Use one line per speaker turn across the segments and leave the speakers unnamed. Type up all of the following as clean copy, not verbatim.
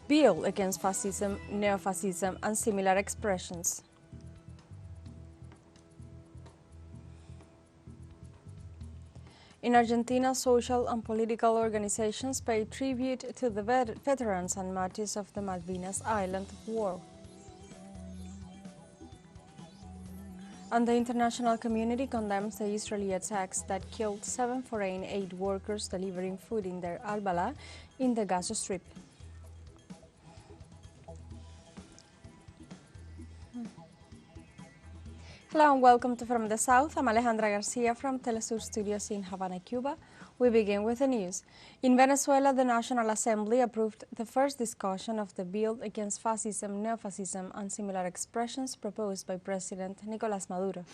bill against fascism, neo-fascism, and similar expressions. In Argentina, social and political organizations pay tribute to the veterans and martyrs of the Malvinas Island War. And the international community condemns the Israeli attacks that killed 7 foreign aid workers delivering food in their Al-Bala in the Gaza Strip. Hello and welcome to From the South. I'm Alejandra Garcia from teleSUR studios in Havana, Cuba. We begin with the news. In Venezuela, the National Assembly approved the first discussion of the bill against fascism, neo-fascism, and similar expressions proposed by President Nicolás Maduro.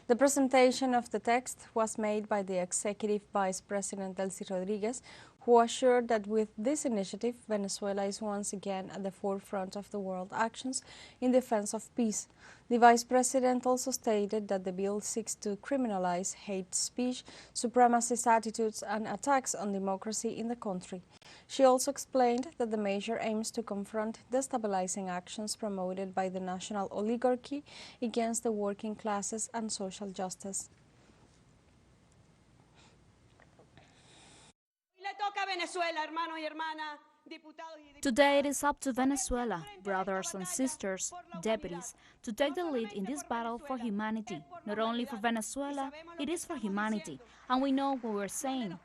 The presentation of the text was made by the Executive Vice President Delcy Rodriguez, who assured that with this initiative, Venezuela is once again at the forefront of the world actions in defense of peace. The Vice President also stated that the bill seeks to criminalize hate speech, supremacist attitudes, and attacks on democracy in the country. She also explained that the measure aims to confront destabilizing actions promoted by the national oligarchy against the working classes and social justice.
Today it is up to Venezuela, brothers and sisters, deputies, to take the lead in this battle for humanity. Not only for Venezuela, it is for humanity. And we know what we're saying.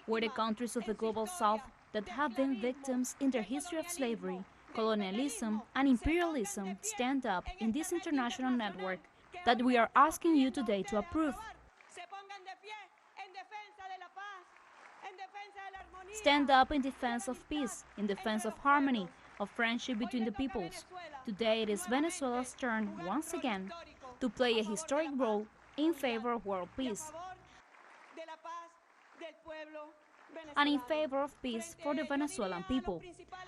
We're the countries of the global south that have been victims in their history of slavery, colonialism, and imperialism stand up in this international network that we are asking you today to approve. Stand up in defense of peace, in defense of harmony, of friendship between the peoples. Today it is Venezuela's turn, once again, to play a historic role in favor of world peace and in favor of peace for the Venezuelan people.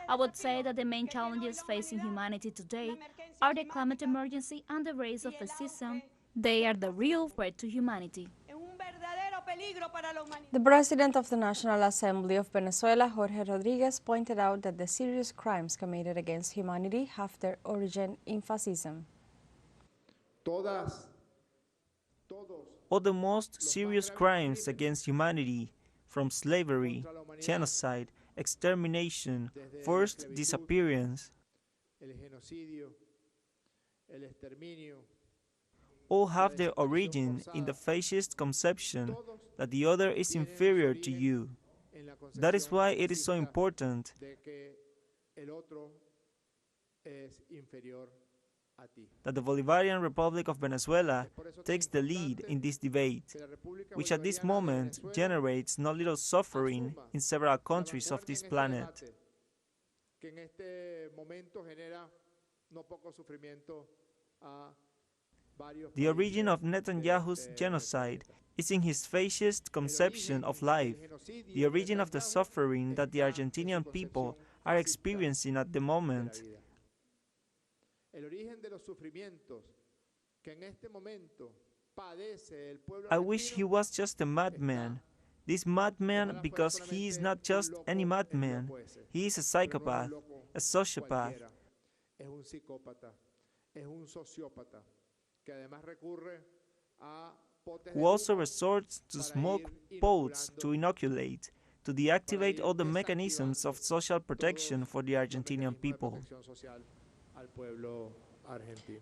I would say that the main challenges facing humanity today are the climate emergency and the rise of fascism. They are the real threat to humanity.
The President of the National Assembly of Venezuela, Jorge Rodriguez, pointed out that the serious crimes committed against humanity have their origin in fascism.
All the most serious crimes against humanity, from slavery, genocide, extermination, forced disappearance, all have their origin in the fascist conception that the other is inferior to you. That is why it is so important that the Bolivarian Republic of Venezuela takes the lead in this debate, which at this moment generates no little suffering in several countries of this planet. The origin of Netanyahu's genocide is in his fascist conception of life, the origin of the suffering that the Argentinian people are experiencing at the moment. I wish he was just a madman. This madman because he is not just any madman, he is a psychopath, a sociopath, who also resorts to smoke pots to inoculate, to deactivate all the mechanisms of social protection for the Argentinian people.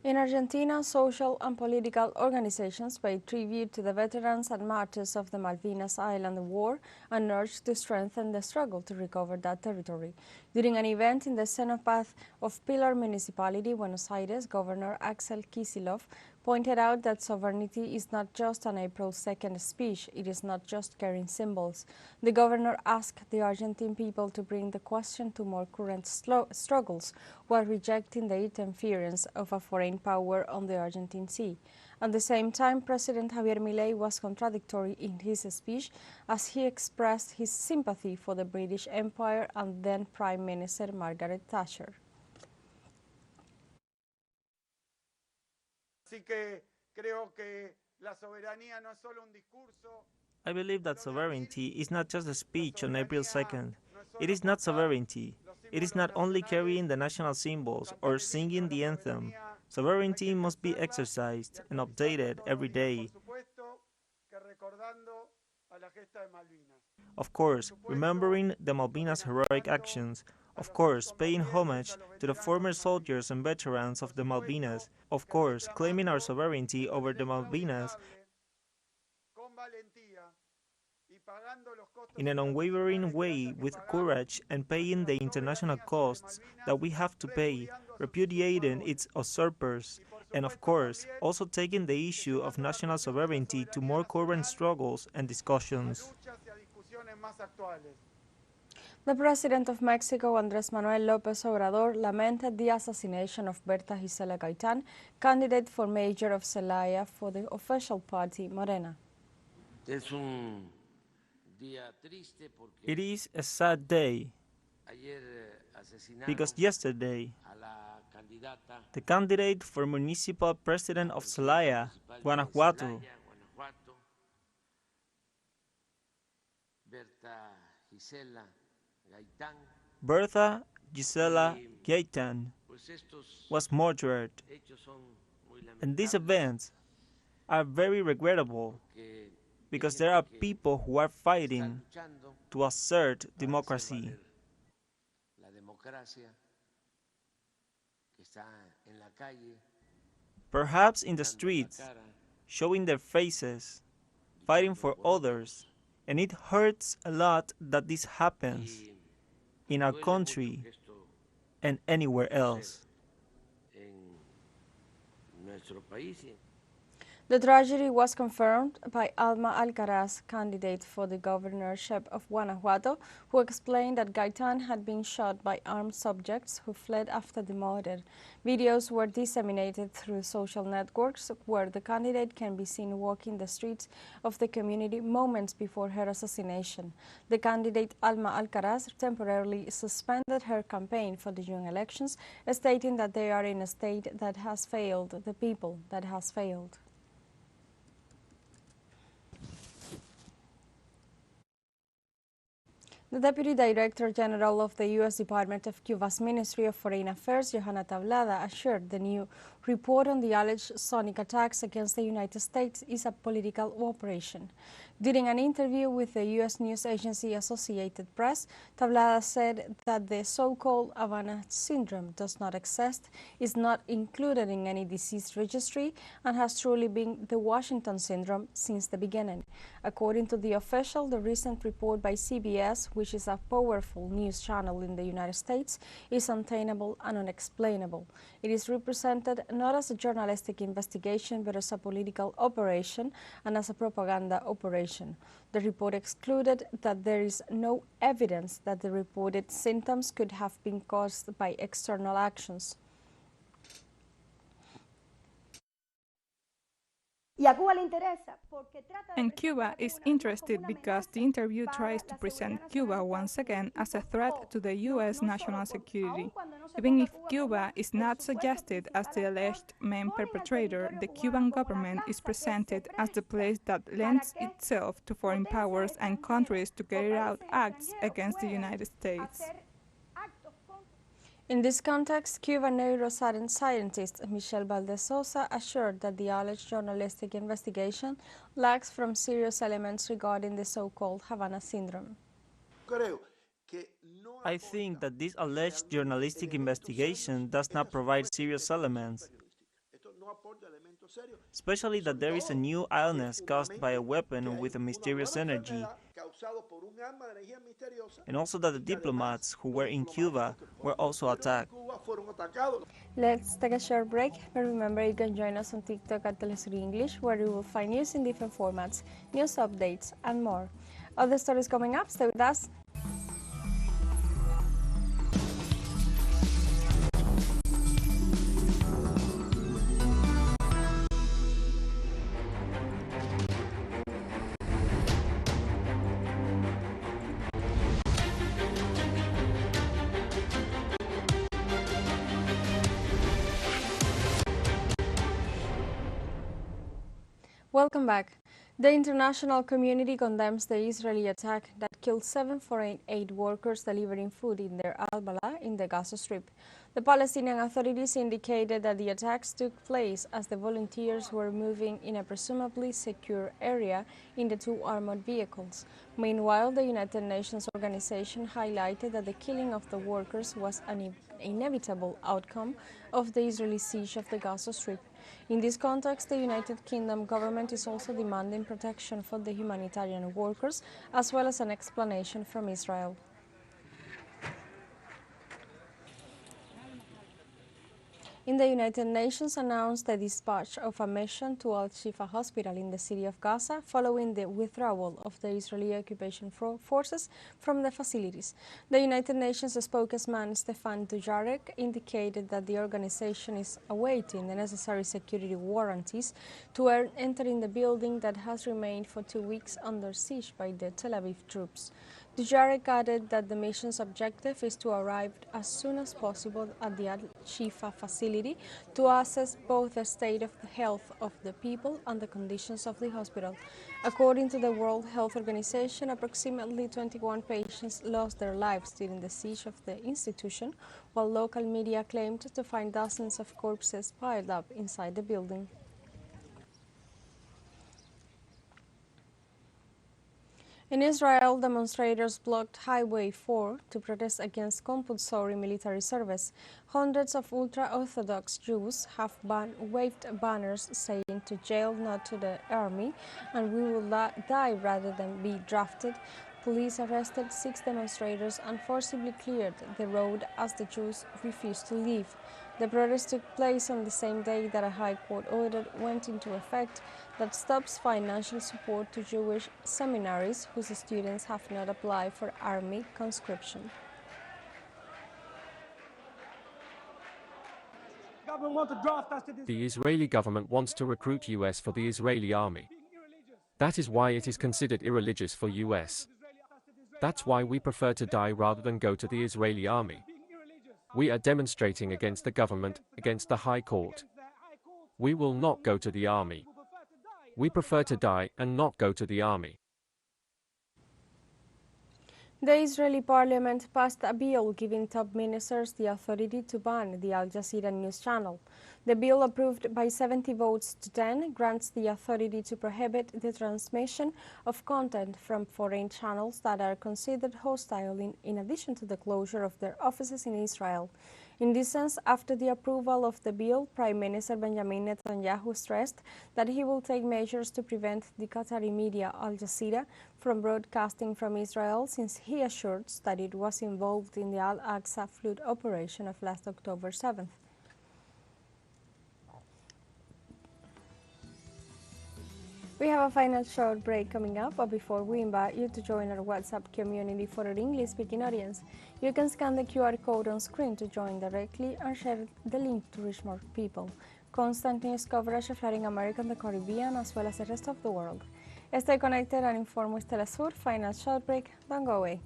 In Argentina, social and political organizations paid tribute to the veterans and martyrs of the Malvinas Island War and urged to strengthen the struggle to recover that territory. During an event in the Cenopath of Pilar Municipality, Buenos Aires, Governor Axel Kicillof pointed out that sovereignty is not just an April 2nd speech, it is not just carrying symbols. The governor asked the Argentine people to bring the question to more current struggles while rejecting the interference of a foreign power on the Argentine sea. At the same time, President Javier Milei was contradictory in his speech as he expressed his sympathy for the British Empire and then Prime Minister Margaret Thatcher.
I believe that sovereignty is not just a speech on April 2nd. It is not sovereignty. It is not only carrying the national symbols or singing the anthem. Sovereignty must be exercised and updated every day. Of course, remembering the Malvinas' heroic actions. Of course, paying homage to the former soldiers and veterans of the Malvinas. Of course, claiming our sovereignty over the Malvinas in an unwavering way with courage and paying the international costs that we have to pay, repudiating its usurpers, and of course, also taking the issue of national sovereignty to more current struggles and discussions.
The President of Mexico, Andrés Manuel López Obrador, lamented the assassination of Berta Gisela Gaitán, candidate for mayor of Celaya for the official party, Morena.
It is a sad day because yesterday the candidate for municipal president of Celaya, Guanajuato, Berta Gisela Gaitán, was murdered. And these events are very regrettable because there are people who are fighting to assert democracy. Perhaps in the streets, showing their faces, fighting for others, and it hurts a lot that this happens in our country and anywhere else.
The tragedy was confirmed by Alma Alcaraz, candidate for the governorship of Guanajuato, who explained that Gaitán had been shot by armed subjects who fled after the murder. Videos were disseminated through social networks where the candidate can be seen walking the streets of the community moments before her assassination. The candidate Alma Alcaraz temporarily suspended her campaign for the June elections, stating that they are in a state that has failed the people that has failed. The Deputy Director General of the U.S. Department of Cuba's Ministry of Foreign Affairs, Johanna Tablada, assured the new report on the alleged sonic attacks against the United States is a political operation. During an interview with the U.S. news agency Associated Press, Tablada said that the so-called Havana Syndrome does not exist, is not included in any disease registry, and has truly been the Washington Syndrome since the beginning. According to the official, the recent report by CBS, which is a powerful news channel in the United States, is untenable and unexplainable. It is represented not as a journalistic investigation, but as a political operation and as a propaganda operation. The report excluded that there is no evidence that the reported symptoms could have been caused by external actions.
And Cuba is interested because the interview tries to present Cuba once again as a threat to the U.S. national security. Even if Cuba is not suggested as the alleged main perpetrator, the Cuban government is presented as the place that lends itself to foreign powers and countries to carry out acts against the United States.
In this context, Cuban neuroscientist Michelle Valdez-Sosa assured that the alleged journalistic investigation lacks from serious elements regarding the so-called Havana Syndrome.
I think that this alleged journalistic investigation does not provide serious elements, especially that there is a new illness caused by a weapon with a mysterious energy, and also that the diplomats who were in Cuba were also attacked.
Let's take a short break, but remember you can join us on TikTok at teleSUR English, where you will find news in different formats, news updates, and more. Other stories coming up, stay with us. Welcome back. The international community condemns the Israeli attack that killed 7 foreign aid workers delivering food in their al-Bala in the Gaza Strip. The Palestinian authorities indicated that the attacks took place as the volunteers were moving in a presumably secure area in the two armored vehicles. Meanwhile, the United Nations organization highlighted that the killing of the workers was an inevitable outcome of the Israeli siege of the Gaza Strip. In this context, the United Kingdom government is also demanding protection for the humanitarian workers, as well as an explanation from Israel. In the United Nations announced the dispatch of a mission to Al-Shifa Hospital in the city of Gaza following the withdrawal of the Israeli occupation forces from the facilities. The United Nations spokesman Stefan Dujarric indicated that the organization is awaiting the necessary security warranties to enter in the building that has remained for 2 weeks under siege by the Tel Aviv troops. Dujarric added that the mission's objective is to arrive as soon as possible at the Al-Shifa facility to assess both the state of the health of the people and the conditions of the hospital. According to the World Health Organization, approximately 21 patients lost their lives during the siege of the institution, while local media claimed to find dozens of corpses piled up inside the building. In Israel, demonstrators blocked Highway 4 to protest against compulsory military service. Hundreds of ultra-Orthodox Jews have waved banners saying to jail, not to the army, and we will die rather than be drafted. Police arrested 6 demonstrators and forcibly cleared the road as the Jews refused to leave. The protest took place on the same day that a High Court order went into effect that stops financial support to Jewish seminaries whose students have not applied for army conscription.
The Israeli government wants to recruit US for the Israeli army. That is why it is considered irreligious for US. That's why we prefer to die rather than go to the Israeli army. We are demonstrating against the government, against the High Court. We will not go to the army. We prefer to die and not go to the army.
The Israeli parliament passed a bill giving top ministers the authority to ban the Al Jazeera news channel. The bill, approved by 70 votes to 10, grants the authority to prohibit the transmission of content from foreign channels that are considered hostile, in addition to the closure of their offices in Israel. In this sense, after the approval of the bill, Prime Minister Benjamin Netanyahu stressed that he will take measures to prevent the Qatari media Al Jazeera from broadcasting from Israel, since he assured that it was involved in the Al-Aqsa flood operation of last October 7th. We have a final short break coming up, but before we invite you to join our WhatsApp community for our English-speaking audience, you can scan the QR code on screen to join directly and share the link to reach more people. Constant news coverage of Latin America and the Caribbean, as well as the rest of the world. Stay connected and informed with teleSUR. Final short break. Don't go away.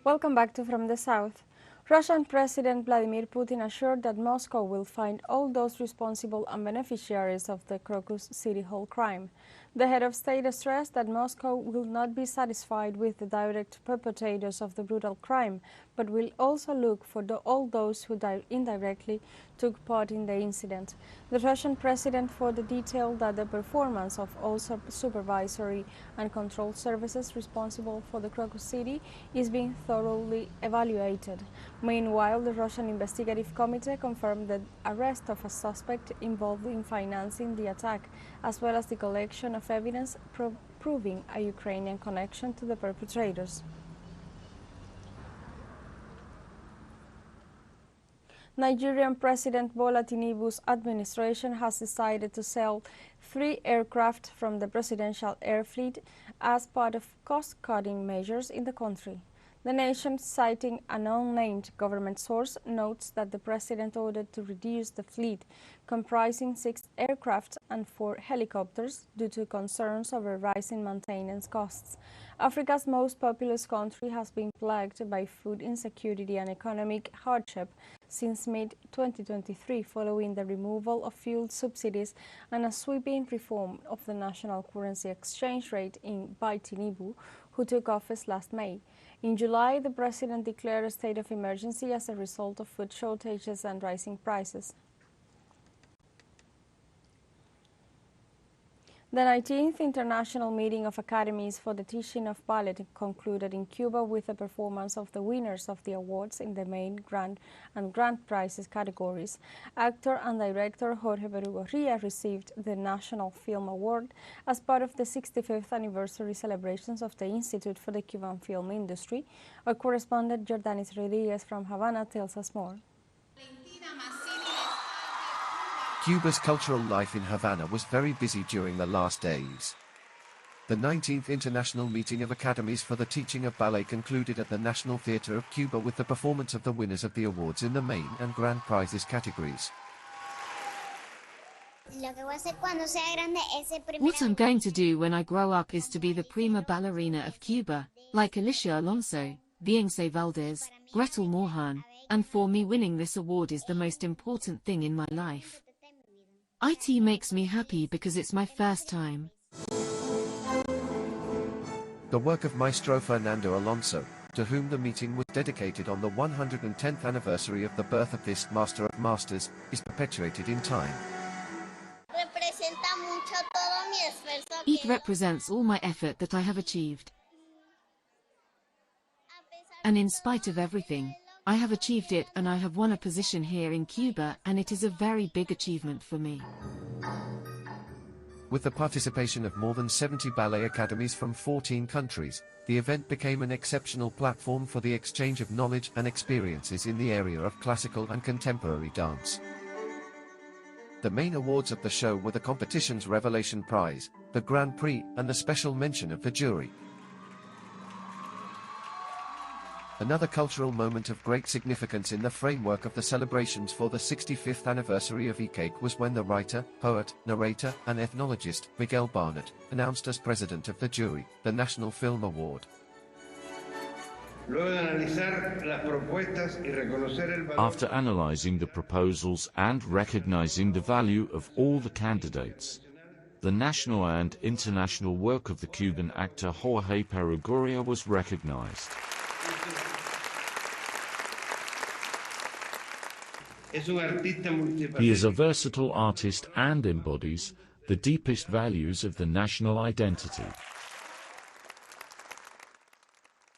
Welcome back to From the South. Russian President Vladimir Putin assured that Moscow will find all those responsible and beneficiaries of the Crocus City Hall crime. The head of state stressed that Moscow will not be satisfied with the direct perpetrators of the brutal crime, but will also look for all those who indirectly took part in the incident. The Russian president further detailed that the performance of all supervisory and control services responsible for the Crocus City is being thoroughly evaluated. Meanwhile, the Russian Investigative Committee confirmed the arrest of a suspect involved in financing the attack, as well as the collection of evidence proving a Ukrainian connection to the perpetrators. Nigerian President Bola Tinubu's administration has decided to sell 3 aircraft from the presidential air fleet as part of cost-cutting measures in the country. The nation, citing an unnamed government source, notes that the president ordered to reduce the fleet, comprising 6 aircraft and 4 helicopters, due to concerns over rising maintenance costs. Africa's most populous country has been plagued by food insecurity and economic hardship since mid-2023 following the removal of fuel subsidies and a sweeping reform of the national currency exchange rate by Tinubu, who took office last May. In July, the president declared a state of emergency as a result of food shortages and rising prices. The 19th International Meeting of Academies for the Teaching of Ballet concluded in Cuba with the performance of the winners of the awards in the main grand and grand prizes categories. Actor and director Jorge Berrugo received the National Film Award as part of the 65th anniversary celebrations of the Institute for the Cuban Film Industry. Our correspondent Jordanis Rodriguez from Havana tells us more.
Cuba's cultural life in Havana was very busy during the last days. The 19th International Meeting of Academies for the Teaching of Ballet concluded at the National Theatre of Cuba with the performance of the winners of the awards in the main and grand prizes categories.
What I'm going to do when I grow up is to be the prima ballerina of Cuba, like Alicia Alonso, Beyonce Valdez, Gretel Morhan, and for me winning this award is the most important thing in my life. IT makes me happy because it's my first time.
The work of Maestro Fernando Alonso, to whom the meeting was dedicated on the 110th anniversary of the birth of this Master of Masters, is perpetuated in time.
It represents all my effort that I have achieved. And in spite of everything, I have achieved it and I have won a position here in Cuba, and it is a very big achievement for me.
With the participation of more than 70 ballet academies from 14 countries, the event became an exceptional platform for the exchange of knowledge and experiences in the area of classical and contemporary dance. The main awards of the show were the competition's Revelation Prize, the Grand Prix, and the special mention of the jury. Another cultural moment of great significance in the framework of the celebrations for the 65th anniversary of ICAIC was when the writer, poet, narrator, and ethnologist, Miguel Barnett, announced as president of the jury, the National Film Award.
After analyzing the proposals and recognizing the value of all the candidates, the national and international work of the Cuban actor Jorge Berrugo was recognized. He is a versatile artist and embodies the deepest values of the national identity.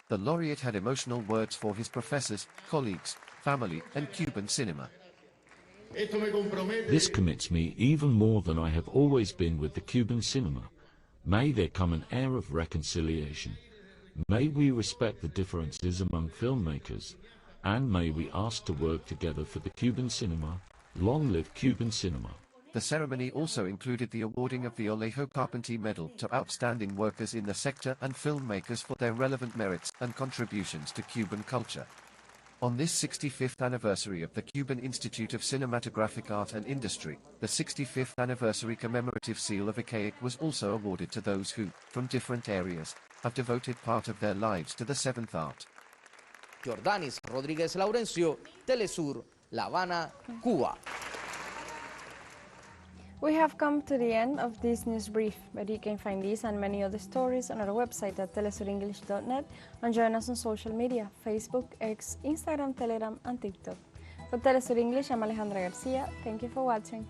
The laureate had emotional words for his professors, colleagues, family, and Cuban cinema.
This commits me even more than I have always been with the Cuban cinema. May there come an era of reconciliation. May we respect the differences among filmmakers. And may we ask to work together for the Cuban cinema. Long live Cuban cinema.
The ceremony also included the awarding of the Alejo Carpentier Medal to outstanding workers in the sector and filmmakers for their relevant merits and contributions to Cuban culture. On this 65th anniversary of the Cuban Institute of Cinematographic Art and Industry, the 65th anniversary commemorative seal of ICAIC was also awarded to those who, from different areas, have devoted part of their lives to the seventh art.
Jordanis Rodriguez Laurencio, teleSUR, La Habana, Cuba.
We have come to the end of this news brief, but you can find these and many other stories on our website at telesurenglish.net and join us on social media, Facebook, X, Instagram, Telegram, and TikTok. For teleSUR English, I'm Alejandra Garcia. Thank you for watching.